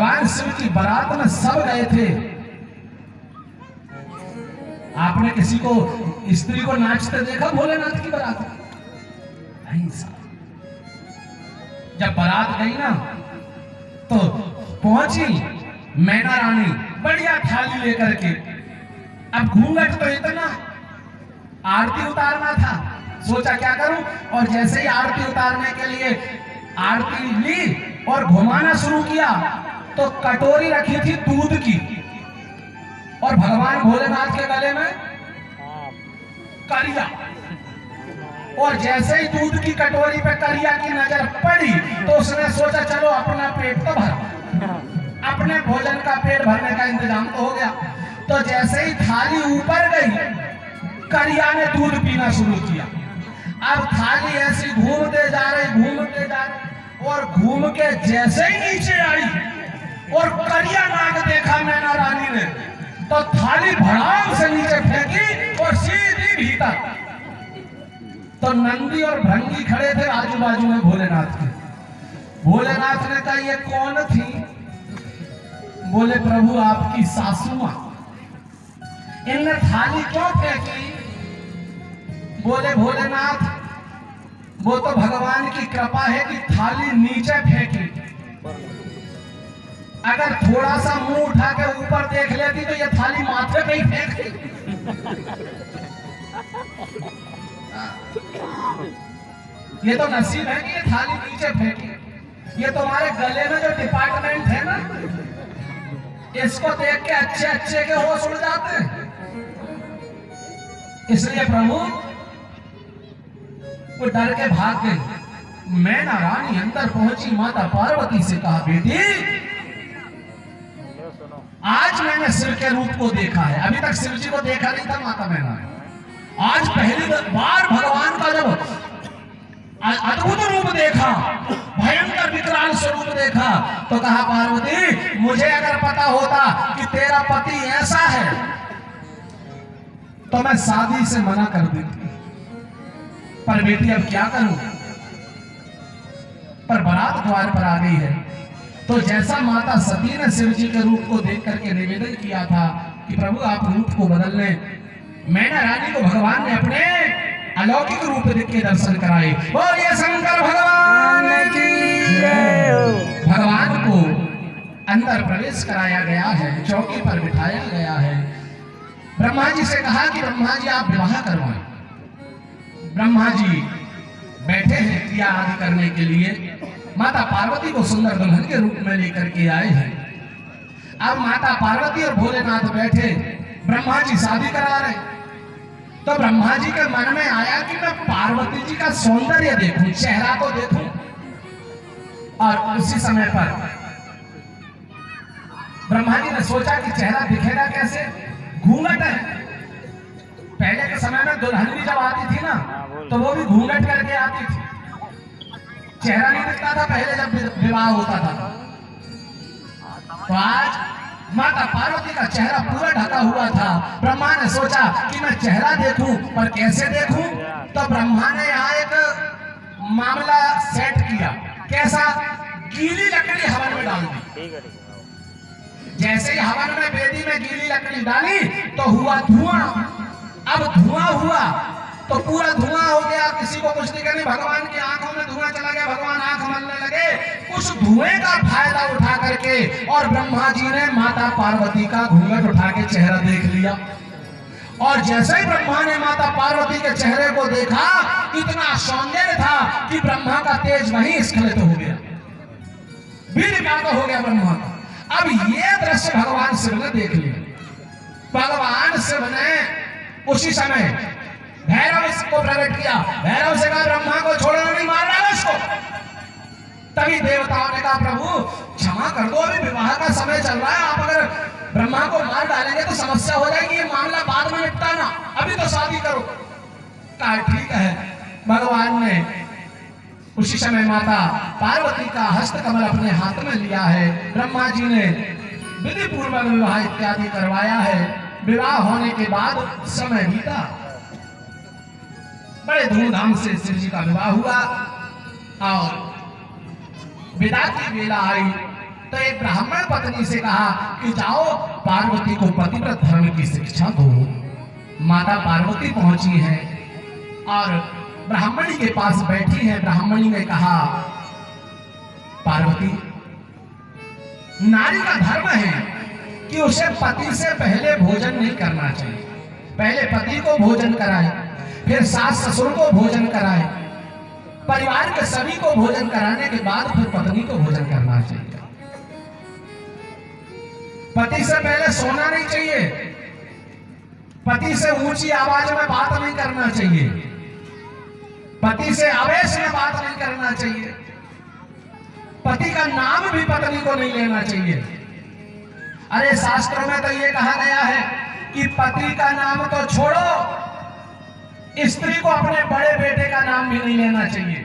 भगवान शिव की बारात में सब गए थे। आपने किसी को स्त्री को नाचते देखा भोलेनाथ की बारात? नहीं साहब। जब बारात गई ना तो पहुंची मैना रानी बढ़िया थाली लेकर के। अब घूंघट तो इतना, आरती उतारना था, सोचा क्या करूं, और जैसे ही आरती उतारने के लिए आरती ली और घुमाना शुरू किया तो कटोरी रखी थी दूध की और भगवान भोलेनाथ के गले में करिया, और जैसे ही दूध की कटोरी पे करिया की नजर पड़ी तो उसने सोचा चलो अपना पेट तो भर, अपने भोजन का पेट भरने का इंतजाम तो हो गया। तो जैसे ही थाली ऊपर गई करिया ने दूध पीना शुरू किया। अब थाली ऐसी घूमते जा रही और घूम के जैसे ही नीचे आई और करिया नाग देखा मैना रानी ने तो थाली भड़ाम से नीचे फेंकी और सीधी भीतर। तो नंदी और भृंगी खड़े थे आजू बाजू में भोलेनाथ के। भोलेनाथ ने कहा ये कौन थी? बोले प्रभु आपकी सासू मां। इनने थाली क्यों फेंकी? बोले भोलेनाथ वो तो भगवान की कृपा है कि थाली नीचे फेंकी, अगर थोड़ा सा मुंह उठा के ऊपर देख लेती तो ये थाली माथे पे ही फेंकती। ये तो नसीब है कि ये थाली नीचे फेंकी। ये तुम्हारे गले में जो डिपार्टमेंट है ना, इसको देख के अच्छे अच्छे के होश उड़ जाते हैं। इसलिए प्रभु वो डर के भाग गई। मैना रानी अंदर पहुंची, माता पार्वती से कहा बेटी आज मैंने शिव के रूप को देखा है, अभी तक शिव जी को देखा नहीं था माता मैना। आज पहली बार भगवान का जब अद्भुत रूप देखा, भयंकर विकराल स्वरूप देखा, तो कहा पार्वती मुझे अगर पता होता कि तेरा पति ऐसा है तो मैं शादी से मना कर देती, पर बेटी अब क्या करूं। पर बारात द्वार पर आ गई है। तो जैसा माता सती ने शिव जी के रूप को देख करके निवेदन किया था कि प्रभु आप रूप को बदल लें, मैना रानी को भगवान ने अपने अलौकिक रूप देख के दर्शन कराए। बोलिए शंकर भगवान की जय हो। भगवान को अंदर प्रवेश कराया गया है, चौकी पर बिठाया गया है। ब्रह्मा जी से कहा कि ब्रह्मा जी आप विवाह करवाएं। ब्रह्मा जी बैठे हैं क्रिया आदि करने के लिए। माता पार्वती को सुंदर दुल्हन के रूप में लेकर के आए हैं। अब माता पार्वती और भोलेनाथ बैठे, ब्रह्मा जी शादी करा रहे। तो ब्रह्मा जी के मन में आया कि मैं पार्वती जी का सौंदर्य देखूं, चेहरा तो देखूं। और उसी समय पर ब्रह्मा जी ने सोचा कि चेहरा दिखेगा कैसे, घूंघट है। पहले के समय में दुल्हन भी जब आती थी ना तो वो भी घूंघट करके आती थी, चेहरा नहीं दिखता था पहले जब विवाह होता था। तो आज माता पार्वती का चेहरा पूरा ढका हुआ था। ब्रह्मा ने सोचा कि मैं चेहरा देखूं, पर कैसे देखूं? तो ब्रह्मा ने यहाँ एक मामला सेट किया। कैसा? गीली लकड़ी हवन में डाल दी। जैसे ही हवन में वेदी में गीली लकड़ी डाली तो हुआ धुआं। अब धुआं हुआ तो पूरा धुआं हो गया, किसी को कुछ दिखा नहीं। भगवान की आंखों में धुआं चला गया, भगवान आंख मलने लगे। उस धुएं का फायदा उठा करके और ब्रह्मा जी ने माता पार्वती का घूंघट उठा के चेहरा देख लिया। और जैसे ही ब्रह्मा ने माता पार्वती के चेहरे को देखा, इतना सौंदर्य था कि ब्रह्मा का तेज वहीं स्खलित हो गया, वीर्यपात हो गया ब्रह्मा का। अब ये दृश्य भगवान शिव ने देख लिया। भगवान शिव ने उसी समय भैरव को प्रकट किया। भैरव से कहा ब्रह्मा को छोड़ना नहीं, मार डालो इसको। तभी देवताओं ने कहा प्रभु क्षमा कर दो, अभी विवाह का समय चल रहा है, आप अगर ब्रह्मा को मार डालेंगे तो समस्या हो जाएगी, ये मामला बाद में निपटाना, अभी तो शादी करो। कहा ठीक है। भगवान ने उसी समय माता पार्वती का हस्त कमल अपने हाथ में लिया है। ब्रह्मा जी ने विधि पूर्वक विवाह इत्यादि करवाया है। विवाह होने के बाद समय बीता, बड़े धूमधाम से शिव जी का विवाह हुआ और विदा की बेला आई तो एक ब्राह्मण पत्नी से कहा कि जाओ पार्वती को पतिव्रत धर्म की शिक्षा दो। माता पार्वती पहुंची है और ब्राह्मणी के पास बैठी है। ब्राह्मणी ने कहा, पार्वती, नारी का धर्म है कि उसे पति से पहले भोजन नहीं करना चाहिए। पहले पति को भोजन कराए, फिर सास ससुर को भोजन कराए, परिवार के सभी को भोजन कराने के बाद फिर पत्नी को भोजन करना चाहिए। पति से पहले सोना नहीं चाहिए, पति से ऊंची आवाज में बात नहीं करना चाहिए, पति से आवेश में बात नहीं करना चाहिए, पति का नाम भी पत्नी को नहीं लेना चाहिए। अरे शास्त्रों में तो ये कहा गया है कि पति का नाम तो छोड़ो, स्त्री को अपने बड़े बेटे का नाम भी नहीं लेना चाहिए।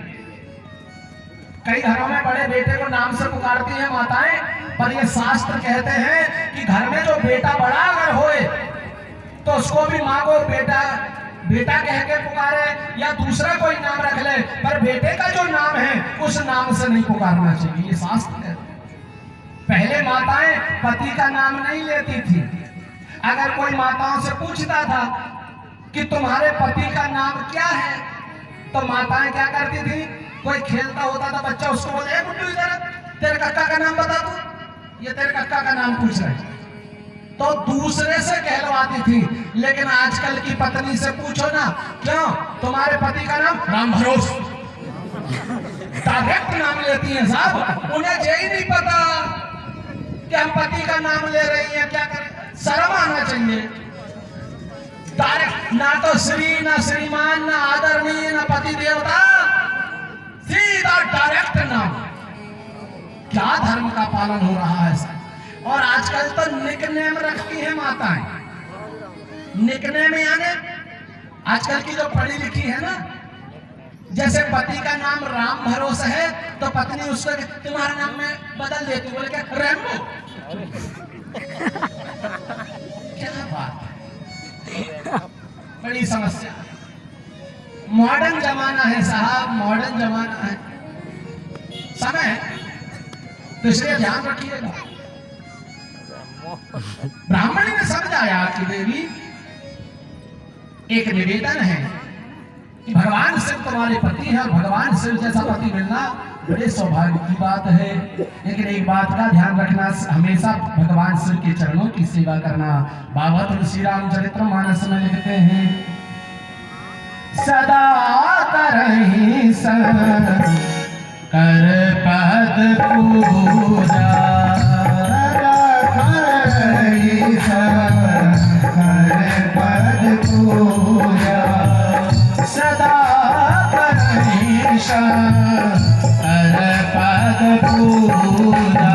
कई घरों में बड़े बेटे को नाम से पुकारती हैं माताएं, पर ये शास्त्र कहते हैं कि घर में जो बेटा बड़ा अगर होए तो उसको भी माँ को बेटा बेटा कह के पुकारे या दूसरा कोई नाम रख ले, पर बेटे का जो नाम है उस नाम से नहीं पुकारना चाहिए। ये शास्त्र है। पहले माताएं पति का नाम नहीं लेती थी। अगर कोई माताओं से पूछता था कि तुम्हारे पति का नाम क्या है, तो माताएं क्या करती थी, कोई खेलता होता था बच्चा, उसको बोले, गुड्डू इधर, तेरे कक्का का नाम बता दो, ये तेरे कक्का का नाम पूछ रहे, तो दूसरे से कहलवाती थी। लेकिन आजकल की पत्नी से पूछो ना, क्यों तुम्हारे पति का नाम राम भरोस, डायरेक्ट नाम लेती हैं साहब। उन्हें यही नहीं पता कि हम पति का नाम ले रही हैं, क्या करें, शर्म आना चाहिए। डायरेक्ट, ना तो श्री, ना श्रीमान, ना आदरणीय, ना पति देवता, सीधा डायरेक्ट नाम। क्या धर्म का पालन हो रहा है सर। और आजकल तो निकनेम रखती है माताएं। निकनेम यानी आजकल की जो पढ़ी लिखी है ना, जैसे पति का नाम राम भरोसा है तो पत्नी उसको तुम्हारे नाम में बदल देती, बोले क्या, रैम्बो। क्या बात है, बड़ी समस्या। मॉडर्न जमाना है साहब, मॉडर्न जमाना है, समय, तो इसलिए ध्यान रखिएगा। ब्राह्मणी ने समझाया कि देवी, एक निवेदन है कि भगवान शिव तुम्हारे पति है और भगवान शिव जैसा पति मिलना बड़े सौभाग्य की बात है। लेकिन एक बात का ध्यान रखना, हमेशा भगवान शिव के चरणों की सेवा करना। बाबा तुलसी राम चरितमानस में लिखते हैं, सदा करहि कर पद पूजा, पद पूजा, सदा करहि कर पद पूजा।